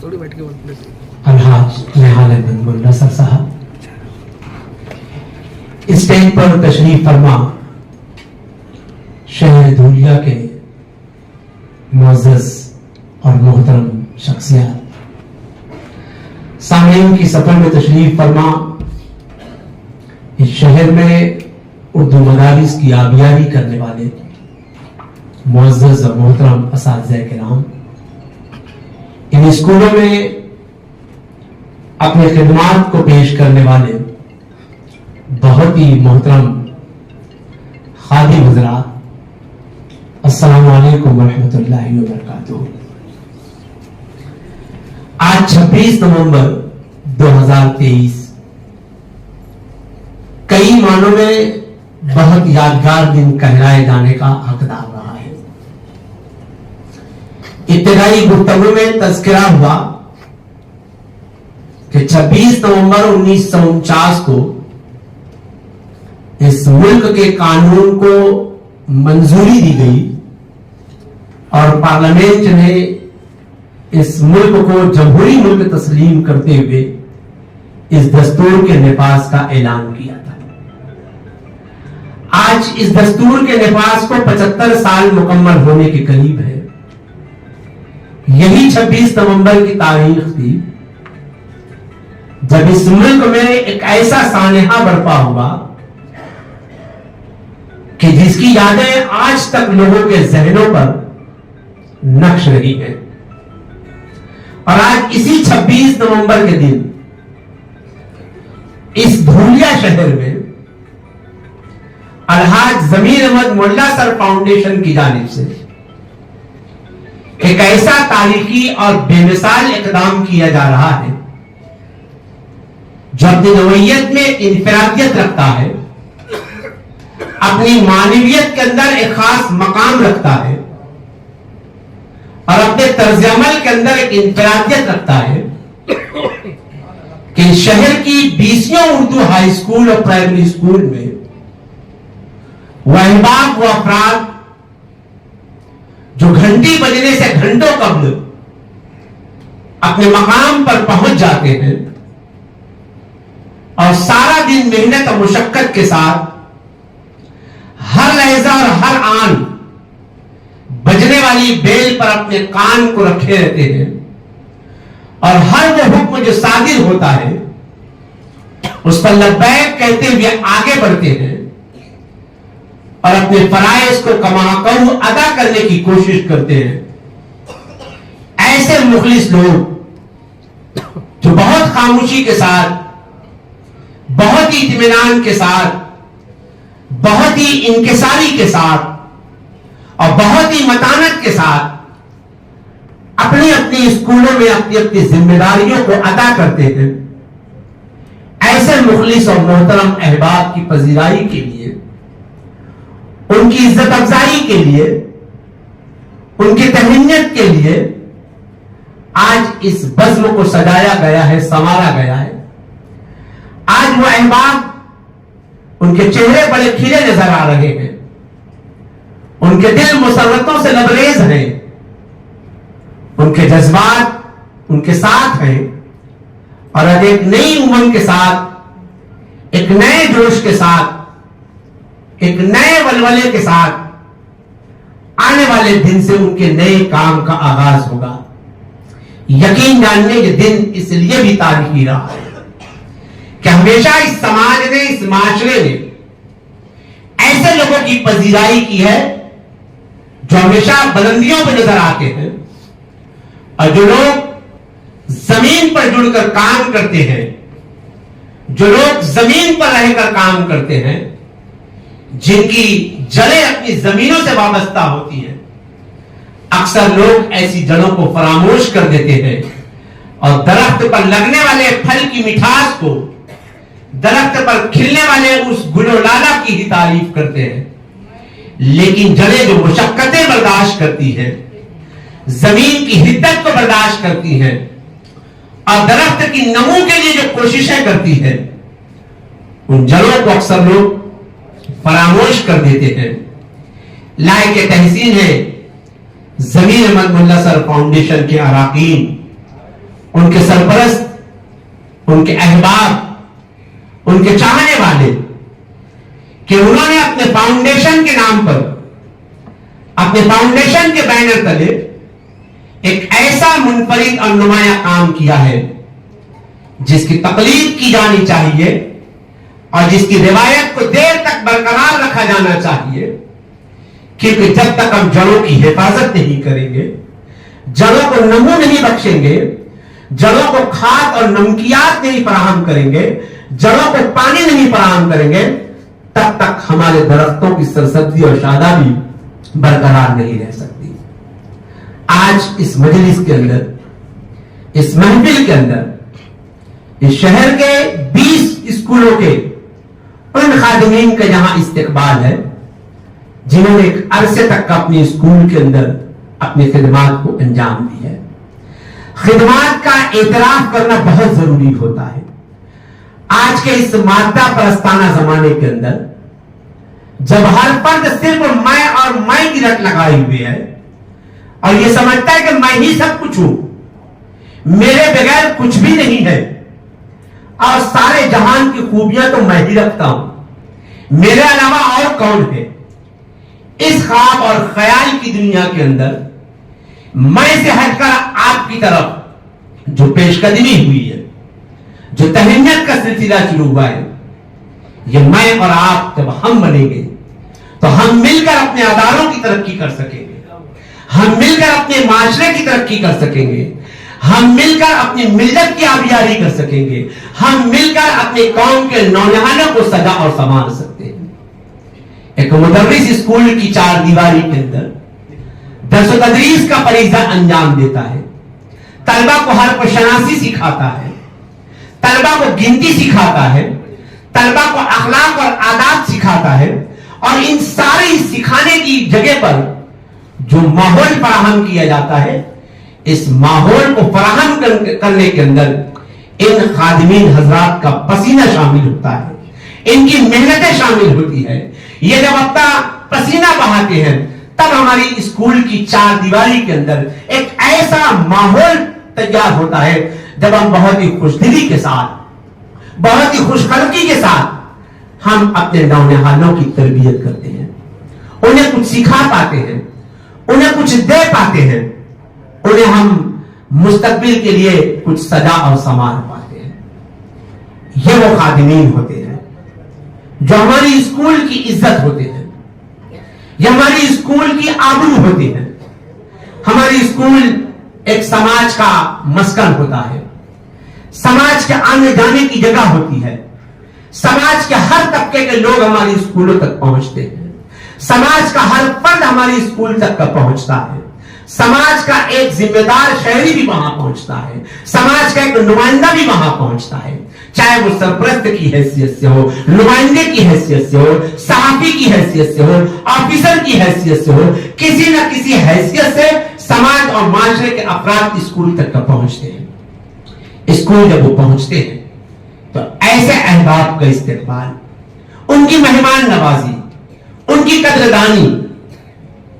الحاج نہال احمد ملا سر صاحب اسٹیج پر تشریف فرما شہر دھولیا کے معزز اور محترم شخصیات، سامعین کی سفر میں تشریف فرما اس شہر میں اردو مدارس کی آبیاری کرنے والے معزز اور محترم اساتذہ کرام، ان اسکولوں میں اپنے خدمات کو پیش کرنے والے بہت ہی محترم خادم حضرات، السلام علیکم ورحمۃ اللہ وبرکاتہ۔ آج 26 نومبر 2023 کئی معنوں میں بہت یادگار دن کہلائے جانے کا حقدار رہا ہے۔ ابتدائی گفتگو میں تذکرہ ہوا کہ 26 نومبر 1949 کو اس ملک کے قانون کو منظوری دی گئی اور پارلیمنٹ نے اس ملک کو جمہوری ملک تسلیم کرتے ہوئے اس دستور کے نفاذ کا اعلان کیا تھا۔ آج اس دستور کے نفاذ کو 75 سال مکمل ہونے کے قریب ہے۔ یہی 26 نومبر کی تاریخ تھی جب اس ملک میں ایک ایسا سانحہ برپا ہوا کہ جس کی یادیں آج تک لوگوں کے ذہنوں پر نقش رہی ہیں، اور آج اسی 26 نومبر کے دن اس دھولیا شہر میں الحاج ضمیر احمد ملا سر فاؤنڈیشن کی جانب سے ایک ایسا تاریخی اور بے مثال اقدام کیا جا رہا ہے جو اپنی نوعیت میں انفرادیت رکھتا ہے، اپنی معنویت کے اندر ایک خاص مقام رکھتا ہے اور اپنے طرز عمل کے اندر ایک انفرادیت رکھتا ہے کہ شہر کی 20 اردو ہائی اسکول اور پرائمری اسکول میں وہ احباب و افراد جو گھنٹی بجنے سے گھنٹوں قبل اپنے مقام پر پہنچ جاتے ہیں اور سارا دن محنت اور مشقت کے ساتھ ہر لہجہ اور ہر آن بجنے والی بیل پر اپنے کان کو رکھے رہتے ہیں اور ہر وہ حکم جو صادر ہوتا ہے اس پر لبیک کہتے ہوئے آگے بڑھتے ہیں اور اپنے فرائض کو کما کرو ادا کرنے کی کوشش کرتے ہیں۔ ایسے مخلص لوگ جو بہت خاموشی کے ساتھ، بہت ہی اطمینان کے ساتھ، بہت ہی انکساری کے ساتھ اور بہت ہی متانت کے ساتھ اپنی اپنی اسکولوں میں اپنی اپنی ذمہ داریوں کو ادا کرتے ہیں، ایسے مخلص اور محترم احباب کی پذیرائی کے لیے، ان کی عزت افزائی کے لیے، ان کی تہنیت کے لیے آج اس بزم کو سجایا گیا ہے، سنوارا گیا ہے۔ آج وہ احباب، ان کے چہرے بڑے کھلے نظر آ رہے ہیں، ان کے دل مسرتوں سے لبریز ہیں، ان کے جذبات ان کے ساتھ ہیں، اور اب ایک نئی امنگ کے ساتھ، ایک نئے جوش کے ساتھ، ایک نئے ولولے کے ساتھ آنے والے دن سے ان کے نئے کام کا آغاز ہوگا۔ یقین جاننے یہ دن اس لیے بھی تاریخی رہا ہے کہ ہمیشہ اس سماج نے، اس معاشرے نے ایسے لوگوں کی پذیرائی کی ہے جو ہمیشہ بلندیوں پہ نظر آتے ہیں، اور جو لوگ زمین پر جڑ کر کام کرتے ہیں، جو لوگ زمین پر رہ کر کام کرتے ہیں، جن کی جڑیں اپنی زمینوں سے وابستہ ہوتی ہیں، اکثر لوگ ایسی جڑوں کو فراموش کر دیتے ہیں اور درخت پر لگنے والے پھل کی مٹھاس کو، درخت پر کھلنے والے اس گل و لالا کی ہی تعریف کرتے ہیں، لیکن جڑیں جو مشقتیں برداشت کرتی ہیں، زمین کی حدت کو برداشت کرتی ہیں اور درخت کی نمو کے لیے جو کوششیں کرتی ہیں، ان جڑوں کو اکثر لوگ فراموش کر دیتے ہیں۔ لائق تحسین ہے ضمیر احمد ملا سر فاؤنڈیشن کے اراکین ان کے سرپرست, ان کے احباب, ان کے چاہنے والے, کہ انہوں نے اپنے فاؤنڈیشن کے نام پر, اپنے فاؤنڈیشن کے بینر تلے ایک ایسا منفرد اور نمایاں کام کیا ہے جس کی تقلید کی جانی چاہیے اور جس کی روایت کو دیر تک برقرار رکھا جانا چاہیے, کیونکہ جب تک ہم جڑوں کی حفاظت نہیں کریں گے, جڑوں کو نمو نہیں بخشیں گے, جڑوں کو کھاد اور نمکیات نہیں فراہم کریں گے, جڑوں کو پانی نہیں فراہم کریں گے, تب تک ہمارے درختوں کی سرسبزی اور شادابی برقرار نہیں رہ سکتی. آج اس مجلس کے اندر, اس محفل کے اندر, اس شہر کے 20 اسکولوں کے ان خادمین کا جہاں استقبال ہے جنہوں نے ایک عرصے تک اپنی اسکول کے اندر اپنی خدمات کو انجام دی ہے. خدمات کا اعتراف کرنا بہت ضروری ہوتا ہے. آج کے اس مادہ پرستانہ زمانے کے اندر جب ہر فرد صرف میں اور میں کی رٹ لگائی ہوئی ہے اور یہ سمجھتا ہے کہ میں ہی سب کچھ ہوں, میرے بغیر کچھ بھی نہیں ہے, اور سارے جہان کی خوبیاں تو میں ہی رکھتا ہوں, میرے علاوہ اور کون ہے, اس خواب اور خیال کی دنیا کے اندر میں سے ہٹ کر آپ کی طرف جو پیش قدمی ہوئی ہے, جو تہنیت کا سلسلہ شروع ہوا ہے, یہ میں اور آپ جب ہم بنیں گے تو ہم مل کر اپنے اداروں کی ترقی کر سکیں گے, ہم مل کر اپنے معاشرے کی ترقی کر سکیں گے, ہم مل کر اپنی ملت کی آبیاری کر سکیں گے, ہم مل کر اپنی قوم کے نونہانوں کو سجا اور سنوار سکتے ہیں. ایک مدرس اسکول کی 4 دیواری کے اندر درس و تدریس کا فریضہ انجام دیتا ہے, طلبہ کو حرف شناسی سکھاتا ہے, طلبہ کو گنتی سکھاتا ہے, طلبہ کو اخلاق اور آداب سکھاتا ہے, اور ان ساری سکھانے کی جگہ پر جو ماحول فراہم کیا جاتا ہے, اس ماحول کو فراہم کرنے کے اندر ان خادمین حضرات کا پسینہ شامل ہوتا ہے, ان کی محنتیں شامل ہوتی ہے. یہ جب اپنا پسینہ بہاتے ہیں تب ہماری اسکول کی 4 دیواری کے اندر ایک ایسا ماحول تیار ہوتا ہے جب ہم بہت ہی خوشدلی کے ساتھ, بہت ہی خوش خلقی کے ساتھ ہم اپنے نونہانوں کی تربیت کرتے ہیں, انہیں کچھ سکھا پاتے ہیں, انہیں کچھ دے پاتے ہیں, انہیں ہم مستقبل کے لیے کچھ سجا اور سنوار پاتے ہیں. یہ وہ خادمین ہوتے ہیں جو ہماری اسکول کی عزت ہوتے ہیں, یہ ہماری اسکول کی آبرو ہوتے ہیں. ہماری اسکول ایک سماج کا مسکن ہوتا ہے, سماج کے آنے جانے کی جگہ ہوتی ہے, سماج کے ہر طبقے کے لوگ ہماری اسکولوں تک پہنچتے ہیں, سماج کا ہر فرد ہماری اسکول تک کا پہنچتا ہے, سماج کا ایک ذمہ دار شہری بھی وہاں پہنچتا ہے, سماج کا ایک نمائندہ بھی وہاں پہنچتا ہے, چاہے وہ سرپرست کی حیثیت سے ہو, نمائندے کی حیثیت سے ہو, صحافی کی حیثیت سے ہو, آفیسر کی حیثیت سے ہو, کسی نہ کسی حیثیت سے سماج اور معاشرے کے افراد اسکول تک کا پہنچتے ہیں. اسکول جب وہ پہنچتے ہیں تو ایسے احباب کا استقبال, ان کی مہمان نوازی, ان کی قدردانی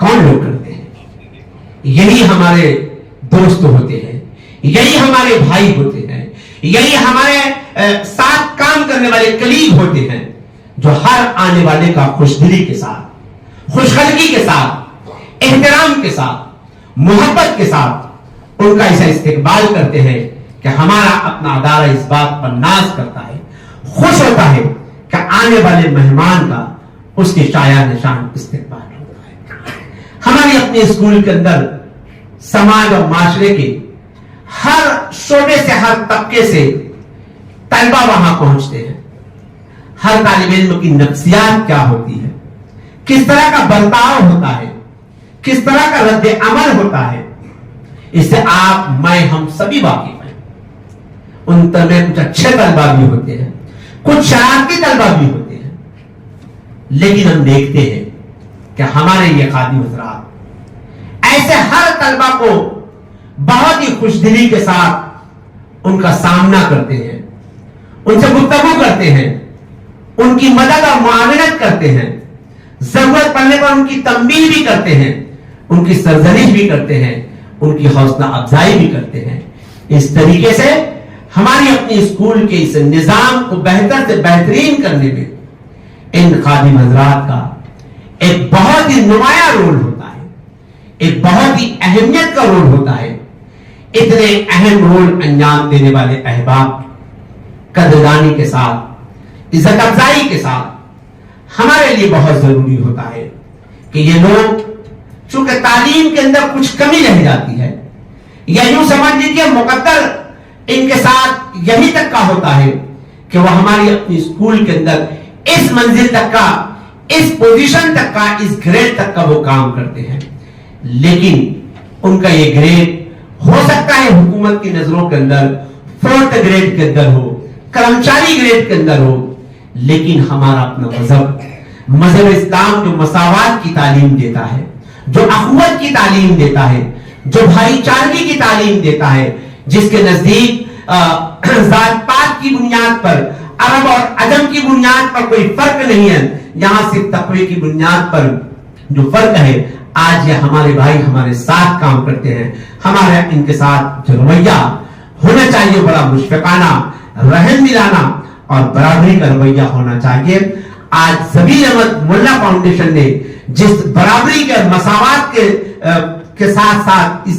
کون لوگ کرتے ہیں؟ یہی ہمارے دوست ہوتے ہیں, یہی ہمارے بھائی ہوتے ہیں, یہی ہمارے ساتھ کام کرنے والے کلیگ ہوتے ہیں جو ہر آنے والے کا خوشدلی کے ساتھ, خوشخلقی کے ساتھ, احترام کے ساتھ, محبت کے ساتھ ان کا ایسا استقبال کرتے ہیں کہ ہمارا اپنا ادارہ اس بات پر ناز کرتا ہے, خوش ہوتا ہے کہ آنے والے مہمان کا اس کے شایع نشان استقبال ہوتا ہے. ہماری اپنے اسکول کے اندر سماج اور معاشرے کے ہر شعبے سے, ہر طبقے سے طلبہ وہاں پہنچتے ہیں. ہر طالب علم کی نفسیات کیا ہوتی ہے, کس طرح کا برتاؤ ہوتا ہے, کس طرح کا رد عمل ہوتا ہے, اس سے آپ, میں, ہم سبھی واقف ہیں. ان میں کچھ اچھے طلبہ بھی ہوتے ہیں, کچھ شرارتی طلبہ بھی ہوتے ہیں, لیکن ہم دیکھتے ہیں کہ ہمارے یہ خادم حضرات ایسے ہر طلبہ کو بہت ہی خوشدلی کے ساتھ ان کا سامنا کرتے ہیں, ان سے گفتگو کرتے ہیں, ان کی مدد اور معاونت کرتے ہیں, ضرورت پڑنے پر ان کی تنبیہ بھی کرتے ہیں, ان کی سرزنش بھی کرتے ہیں, ان کی حوصلہ افزائی بھی کرتے ہیں. اس طریقے سے ہماری اپنی اسکول کے اس نظام کو بہتر سے بہترین کرنے میں ان خادم حضرات کا ایک بہت ہی نمایاں رول ہوتا ہے، ایک بہت ہی اہمیت کا رول ہوتا ہے۔ اتنے اہم رول انجام دینے والے احباب قدردانی کے ساتھ، عزت افزائی کے ساتھ ہمارے لیے بہت ضروری ہوتا ہے کہ یہ لوگ چونکہ تعلیم کے اندر کچھ کمی رہ جاتی ہے، یا یوں سمجھ لیجیے مقدر ان کے ساتھ یہی تک کا ہوتا ہے کہ وہ ہماری اپنی اسکول کے اندر اس منزل تک کا، اس پوزیشن تک کا، اس گریڈ تک کا وہ کام کرتے ہیں، لیکن ان کا یہ گریڈ ہو سکتا ہے حکومت کی نظروں کے اندر 4th گریڈ کے اندر ہو، کرمچاری گریڈ کے اندر ہو، لیکن ہمارا اپنا مذہب اسلام جو مساوات کی تعلیم دیتا ہے، جو اخوت کی تعلیم دیتا ہے، جو بھائی چارگی کی تعلیم دیتا ہے، جس کے نزدیک ذات پات کی بنیاد پر، عرب اور عجم کی بنیاد پر کوئی فرق نہیں ہے، یہاں صرف تقوی کی بنیاد پر جو فرق ہے، آج یہ ہمارے بھائی ہمارے ساتھ کام کرتے ہیں۔ ہمارے ان کے ساتھ جو رویہ ہونا چاہیے بڑا مشفقانہ، رحم دلانا اور برابری کا رویہ ہونا چاہیے۔ آج زبیر احمد ملا فاؤنڈیشن نے جس برابری کے مساوات کے ساتھ ساتھ اس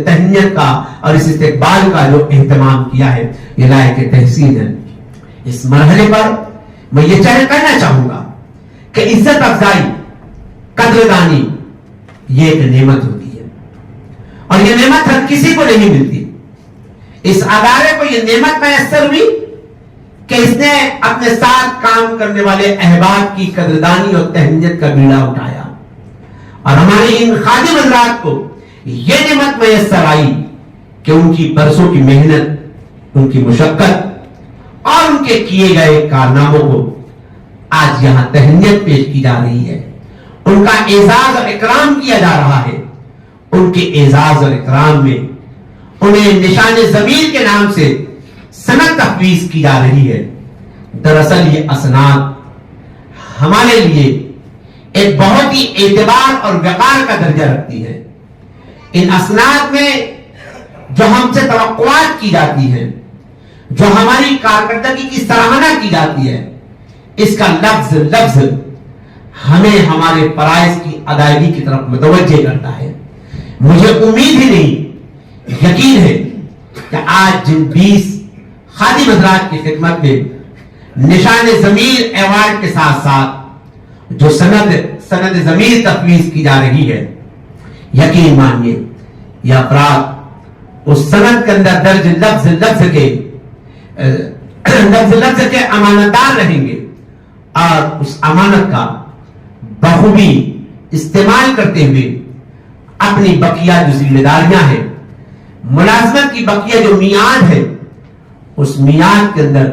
تہنیت کا اور اس استقبال کا جو اہتمام کیا ہے، یہ لائق تحسین ہے۔ اس مرحلے پر میں یہ کہنا چاہوں گا کہ عزت افزائی، قدردانی یہ ایک نعمت ہوتی ہے، اور یہ نعمت ہر کسی کو نہیں ملتی۔ اس ادارے کو یہ نعمت میسر ہوئی کہ اس نے اپنے ساتھ کام کرنے والے احباب کی قدردانی اور تہنیت کا بیڑا اٹھایا، اور ہمارے ان خادم حضرات کو یہ نعمت میسر آئی کہ ان کی برسوں کی محنت، ان کی مشقت اور ان کے کیے گئے کارناموں کو آج یہاں تہنیت پیش کی جا رہی ہے، ان کا اعزاز اور اکرام کیا جا رہا ہے۔ ان کے اعزاز اور اکرام میں انہیں نشان ضمیر کے نام سے سند تفویض کی جا رہی ہے۔ دراصل یہ اسناد ہمارے لیے ایک بہت ہی اعتبار اور وقار کا درجہ رکھتی ہے۔ ان اسناد میں جو ہم سے توقعات کی جاتی ہیں، جو ہماری کارکردگی کی سراہنا کی جاتی ہے، اس کا لفظ لفظ ہمیں ہمارے فرائض کی ادائیگی کی طرف متوجہ کرتا ہے۔ مجھے امید ہی نہیں، یقین ہے کہ آج جن 20 خادم حضرات کی خدمت میں نشان ضمیر ایوارڈ کے ساتھ ساتھ جو سند ضمیر تفویض کی جا رہی ہے، یقین مانیے یہ افراد اس سند کے اندر درج لفظ کے امانتدار رہیں گے، اور اس امانت کا بخوبی استعمال کرتے ہوئے اپنی بقیہ جو ذمہ داریاں ہیں، ملازمت کی بقیہ جو میعاد ہے، اس میعاد کے اندر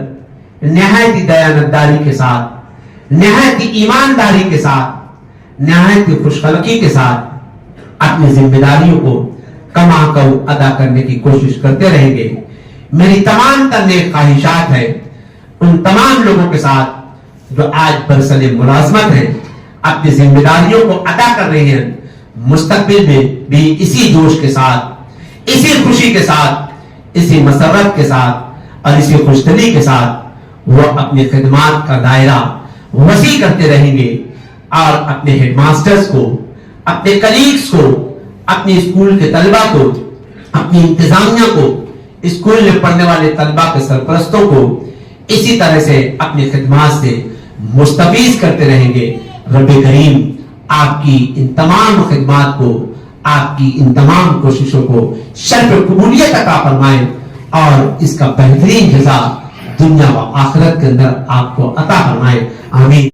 نہایت دیانتداری کے ساتھ، نہایت ایمانداری کے ساتھ، نہایت خوش خلقی کے ساتھ اپنی ذمہ داریوں کو کما کو ادا کرنے کی کوشش کرتے رہیں گے۔ میری تمام تر نیک خواہشات ہے ان تمام لوگوں کے ساتھ جو آج برسر ملازمت ہیں، اپنی ذمہ داریوں کو ادا کر رہے ہیں، مستقبل میں بھی اسی جوش کے ساتھ، اسی خوشی کے ساتھ، اسی مسرت کے ساتھ اور اسی خوشدلی کے ساتھ وہ اپنی خدمات کا دائرہ وسیع کرتے رہیں گے، اور اپنے ہیڈ ماسٹرز کو، اپنے کلیگز کو، اپنی اسکول کے طلبہ کو، اپنی انتظامیہ کو، اسکول میں پڑھنے والے طلبہ کے سرپرستوں کو اسی طرح سے اپنی خدمات سے مستفیض کرتے رہیں گے۔ رب کریم آپ کی ان تمام خدمات کو، آپ کی ان تمام کوششوں کو شرف قبولیت عطا فرمائے، اور اس کا بہترین جزا دنیا و آخرت کے اندر آپ کو عطا فرمائے، آمین۔